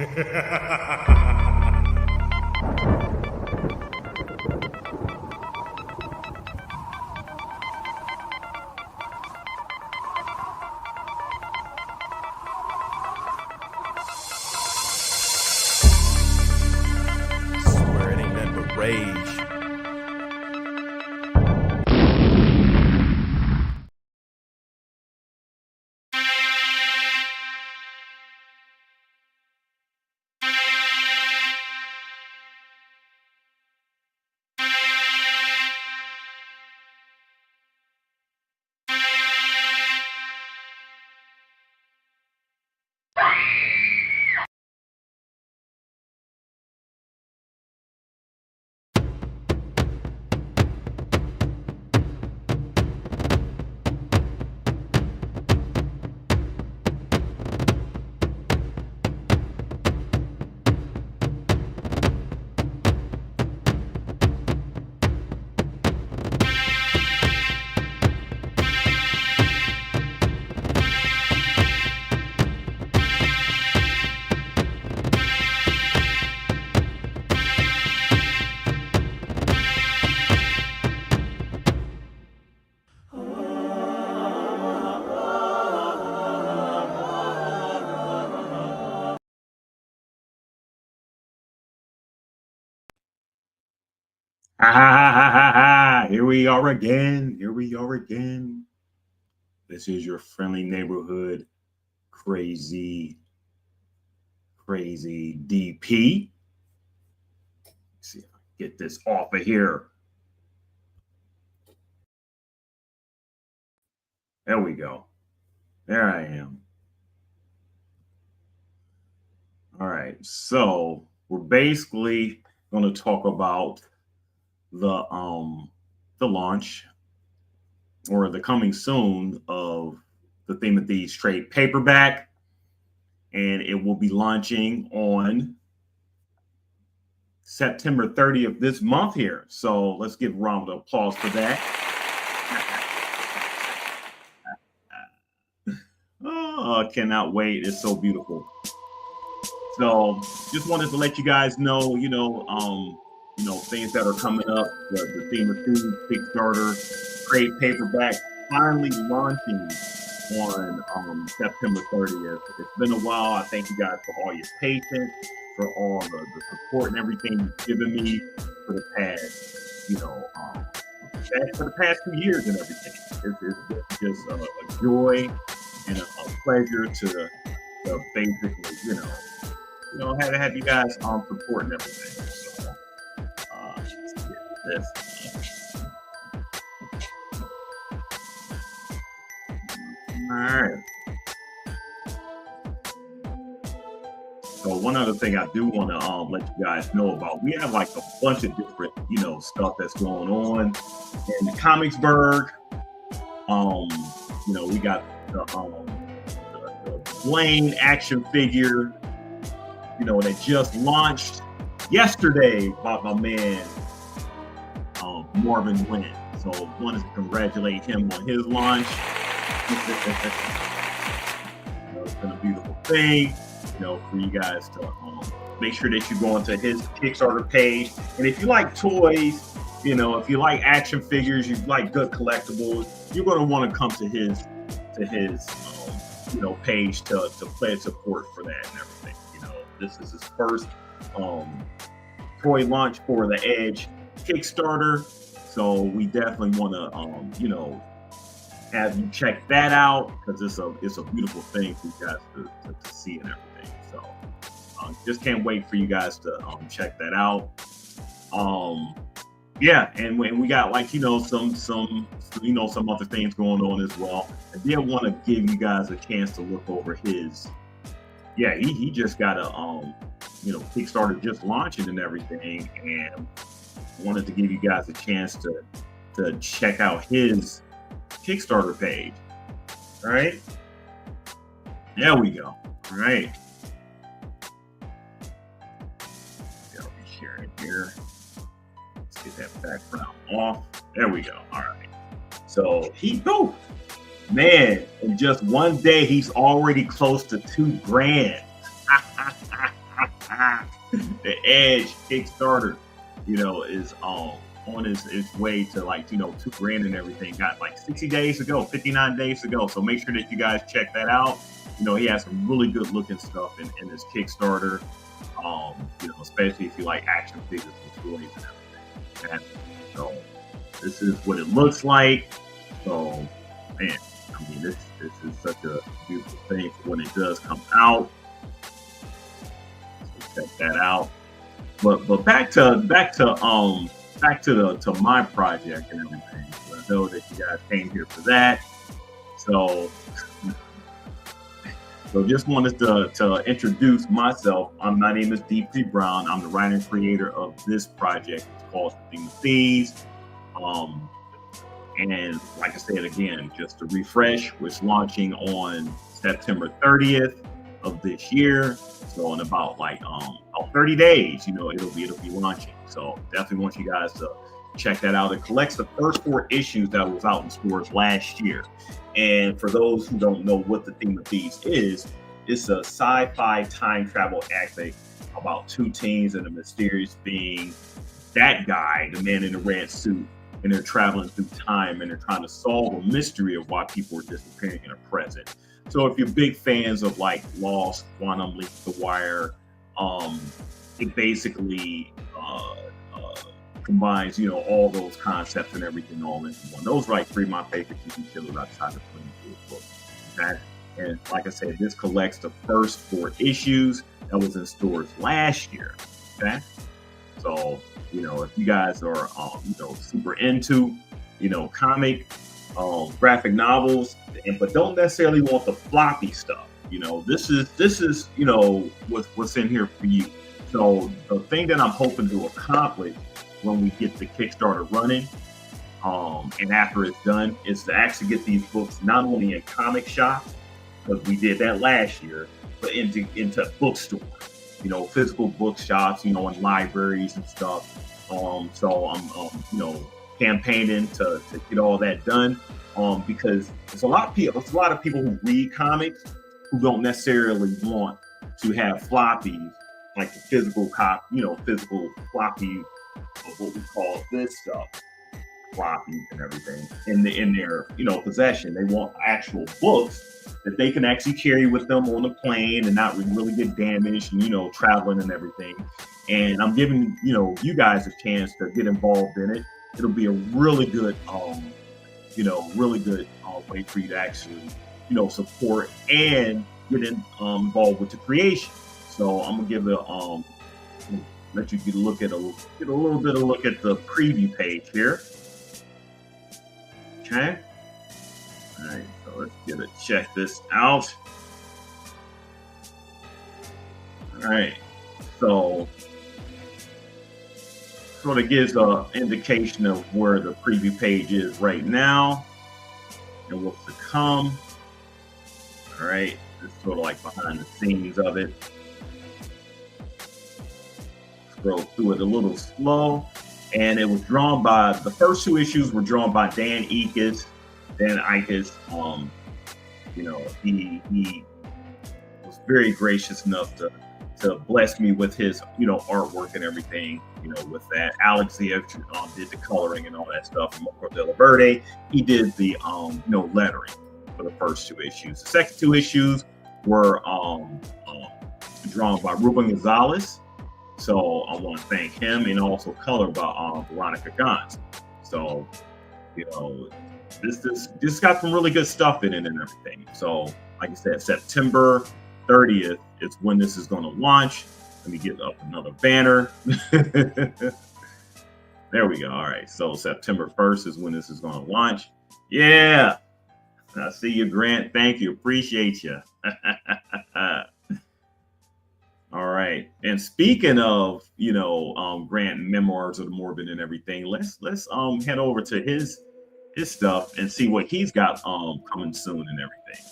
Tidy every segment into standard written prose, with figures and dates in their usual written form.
Swear it ain't nothing but rage. Here we are again. Here we are again. This is your friendly neighborhood crazy DP. Let's see if I can get this off of here. There we go. There I am. All right. So we're basically going to talk about the launch or the coming soon of the Theme of Thieves trade paperback, and it will be launching on September 30th this month here. So let's give a round of applause for that. Oh, I cannot wait. It's so beautiful. So just wanted to let you guys know, things that are coming up. The Theme of Thieves Kickstarter trade paperback finally launching on September 30th. It's been a while. I thank you guys for all your patience, for all the support and everything you've given me for the past, for the past 2 years and everything. It's just a joy and a pleasure to basically, have you guys support and everything. So let's get this. All right. So one other thing I do want to let you guys know about, we have like a bunch of different, stuff that's going on in Comicsburg. We got the Blaine action figure, that just launched yesterday by my man Morbid. So wanted to congratulate him on his launch. It's been a beautiful thing, for you guys to make sure that you go onto his Kickstarter page. And if you like toys, if you like action figures, you like good collectibles, you're going to want to come to his page to pledge support for that and everything. This is his first toy launch for the Edge Kickstarter, so we definitely want to have you check that out, because it's a beautiful thing for you guys to see and everything. So just can't wait for you guys to check that out. And we got some other things going on as well. I did want to give you guys a chance to look over his. Yeah, he just got a Kickstarter just launching and everything, and wanted to give you guys a chance to check out his Kickstarter page. All right, there we go. All right, I'll be sharing here. Let's get that background off. There we go. All right, so man, in just one day he's already close to $2,000. the Edge Kickstarter, is on its way to like $2,000 and everything. Got like 60 days to go, 59 days to go. So make sure that you guys check that out. He has some really good looking stuff in his Kickstarter. Especially if you like action figures and stories and everything. And so this is what it looks like. So man, I mean this is such a beautiful thing when it does come out. So check that out. But back to my project and everything. So I know that you guys came here for that. So just wanted to introduce myself. My name is D.P. Brown. I'm the writer and creator of this project. It's called Theme of Thieves. And like I said again, just to refresh, it's launching on September 30th of this year. So in about 30 days, it'll be launching. So definitely want you guys to check that out. It collects the first 4 issues that was out in stores last year. And for those who don't know what the Theme of Thieves is, it's a sci-fi time travel epic about 2 teens and a mysterious being, that guy, the man in the red suit, and they're traveling through time and they're trying to solve a mystery of why people are disappearing in the present. So if you're big fans of like Lost, Quantum Leap, The Wire, it basically combines, all those concepts and everything all into one. Those are like 3 of my favorite TV shows outside of the book. Okay? And like I said, this collects the first 4 issues that was in stores last year. Okay? So, if you guys are, super into, comic, graphic novels, but don't necessarily want the floppy stuff, this is, what's in here for you. So the thing that I'm hoping to accomplish when we get the Kickstarter running, and after it's done, is to actually get these books not only in comic shops, because we did that last year, but into bookstores, physical bookshops, in libraries and stuff. So I'm, campaigning to get all that done, because there's a lot of people who read comics who don't necessarily want to have floppies, like the physical physical floppy of what we call this stuff, floppies and everything in their possession. They want actual books that they can actually carry with them on the plane and not really get damaged and traveling and everything. And I'm giving you guys a chance to get involved in it. It'll be a really good way for you to actually support and get involved with the creation. So I'm gonna give let you get a little bit of look at the preview page here. Okay. All right, so let's check this out. All right, so sort of gives an indication of where the preview page is right now and what's to come. All right, it's sort of like behind the scenes of it. Scroll through it a little slow, and it was drawn by, the first 2 issues were drawn by Dan Ickes. He was very gracious enough to bless me with his artwork and everything, with that. Alex did the coloring and all that stuff. And Marco Della Verde, he did the lettering for the first 2 issues. The second 2 issues were drawn by Ruben Gonzalez. So I want to thank him, and also color by Veronica Gantz. So, this got some really good stuff in it and everything. So, like I said, September 30th is when this is going to launch. Let me get up another banner. There we go. All right. So September 1st is when this is going to launch. Yeah. I see you, Grant. Thank you. Appreciate you. All right. And speaking of, Grant and Memoirs of the Morbid and everything, let's head over to his stuff and see what he's got coming soon and everything.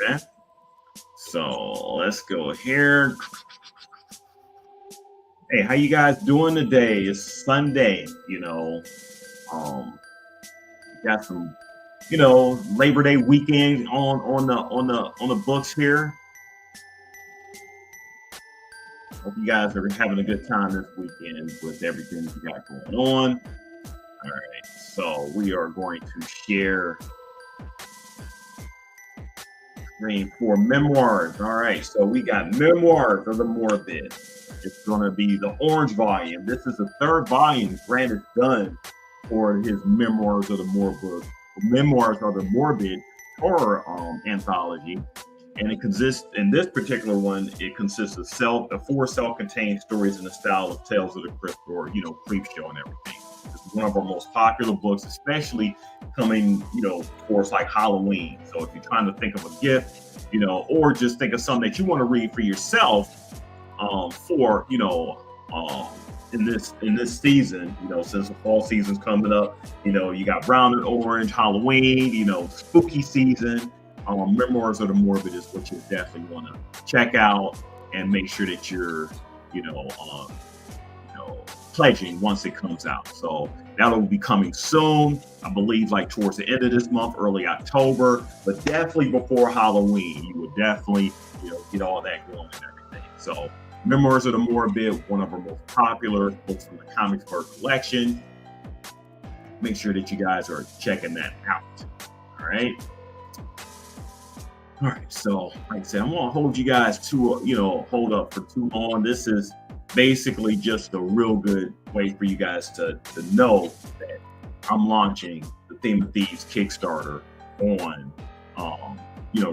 Okay. So let's go here. Hey, how you guys doing today? It's Sunday, got some, Labor Day weekend on the books here. Hope you guys are having a good time this weekend with everything that you got going on. All right, so we are going to share screen for Memoirs. All right, so we got Memoirs of the Morbid. It's going to be the orange volume. This is the third volume Grant has done for his Memoirs of the Morbid. Memoirs of the Morbid horror anthology. And it consists, in this particular one, it consists of four self-contained stories in the style of Tales of the Crypt or, Creep Show and everything. This is one of our most popular books, especially coming, towards like Halloween. So if you're trying to think of a gift, or just think of something that you want to read for yourself, for, in this season, since the fall season's coming up, you got brown and orange, Halloween, spooky season. Memoirs of the Morbid is what you definitely want to check out and make sure that you're, pledging once it comes out. So that'll be coming soon. I believe like towards the end of this month, early October, but definitely before Halloween, you would definitely, get all that going and everything. So Memoirs of the Morbid, one of our most popular books from the Comicsburg collection. Make sure that you guys are checking that out. All right. All right, so like I said, I'm gonna hold you guys to, hold up for too long. This is basically just a real good way for you guys to know that I'm launching the Theme of Thieves Kickstarter on,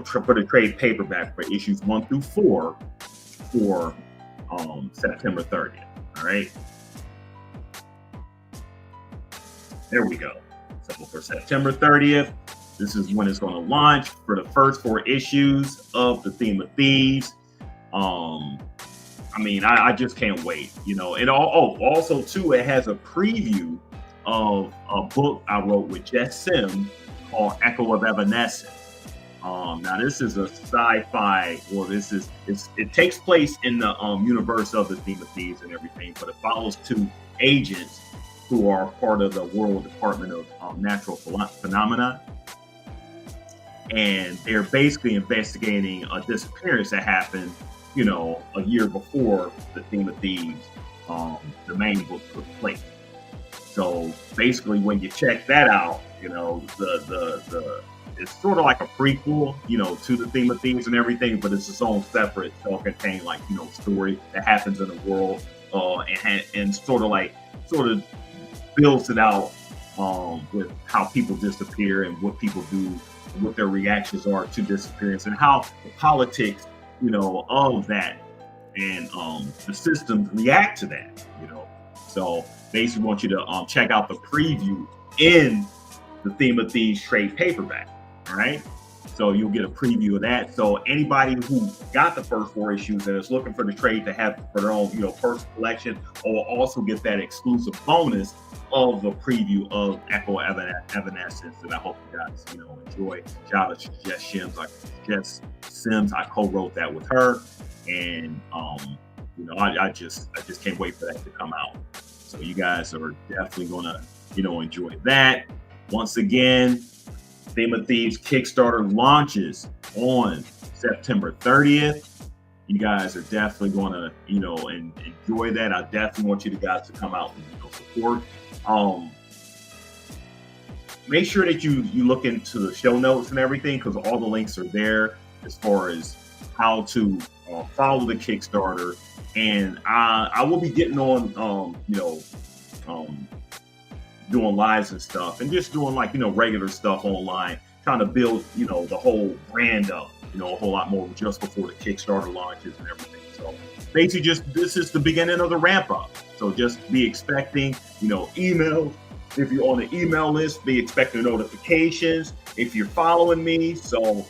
for the trade paperback for issues 1 through 4 for September 30th. All right, there we go. So for September 30th. This is when it's going to launch for the first 4 issues of the Theme of Thieves. I just can't wait. And also too, it has a preview of a book I wrote with Jess Sims called Echo of Evanescence. Now this is a sci-fi. Well, it takes place in the universe of the Theme of Thieves and everything, but it follows 2 agents who are part of the World Department of Natural Phenomena. And they're basically investigating a disappearance that happened, a year before the Theme of Thieves, the main book took place. So basically, when you check that out, the it's sort of like a prequel, to the Theme of Thieves and everything, but it's its own separate, self-contained, story that happens in the world, and sort of builds it out with how people disappear and what people do, what their reactions are to disappearance, and how the politics, of that and the systems react to that, So basically want you to check out the preview in the Theme of Thieves trade paperback. All right. So you'll get a preview of that. So anybody who got the first 4 issues and is looking for the trade to have for their own, personal collection, will also get that exclusive bonus of the preview of Echo Evanescence. And I hope you guys, enjoy. Shout out to Jess Sims. I co-wrote that with her, and I just can't wait for that to come out. So you guys are definitely gonna, enjoy that. Once again, Theme of Thieves Kickstarter launches on September 30th. You guys are definitely going to, enjoy that. I definitely want you guys to come out and support. Make sure that you look into the show notes and everything, because all the links are there as far as how to follow the Kickstarter. And I will be getting on, doing lives and stuff, and just doing regular stuff online, trying to build, the whole brand up, a whole lot more just before the Kickstarter launches and everything. So basically this is the beginning of the ramp up. So just be expecting, emails. If you're on the email list, be expecting notifications if you're following me. So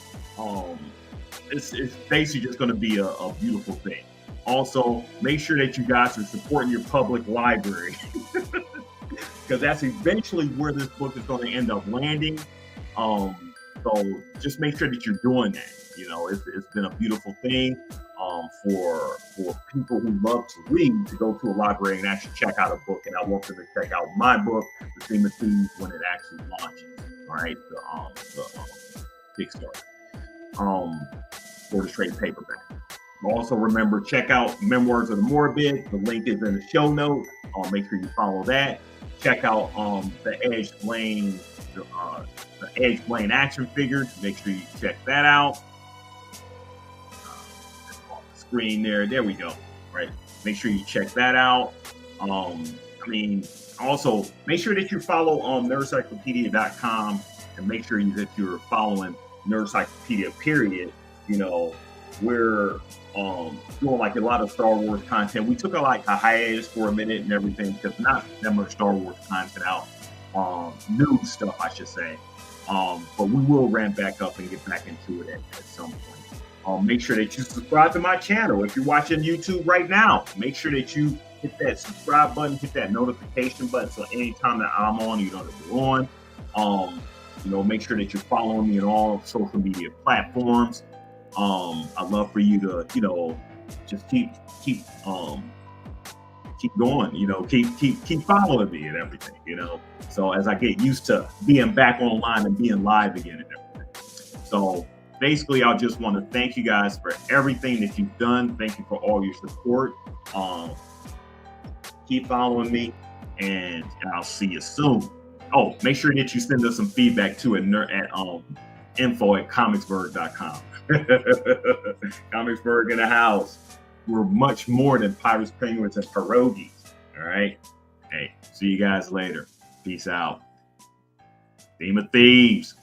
it's basically just going to be a beautiful thing. Also, make sure that you guys are supporting your public library. Because that's eventually where this book is going to end up landing. So just make sure that you're doing that. It's been a beautiful thing for people who love to read to go to a library and actually check out a book. And I want them to check out my book, The Theme of Thieves, when it actually launches. All right, the Kickstarter for the trade paperback. Also, remember, check out Memoirs of the Morbid. The link is in the show notes. Make sure you follow that. Check out the Edge Blaine action figures. Make sure you check that out. On the screen there we go. Right. Make sure you check that out. Also make sure that you follow nerdcyclopedia.com, and make sure that you're following Nerdcyclopedia period. We're doing like a lot of Star Wars content. We took a hiatus for a minute and everything, because not that much Star Wars content out, new stuff I should say, but we will ramp back up and get back into it at some point. Make sure that you subscribe to my channel. If you're watching YouTube right now, make sure that you hit that subscribe button, hit that notification button, so anytime that I'm on, you know that we're on. Make sure that you're following me on all social media platforms. I'd love for you to, just keep going, keep following me and everything, So as I get used to being back online and being live again and everything. So basically, I just want to thank you guys for everything that you've done. Thank you for all your support. Keep following me, and I'll see you soon. Oh, make sure that you send us some feedback too at info@comicsburg.com. Comicsburg in the house. We're much more than pirates, penguins, and pierogies. All right. Hey, see you guys later. Peace out. Theme of Thieves.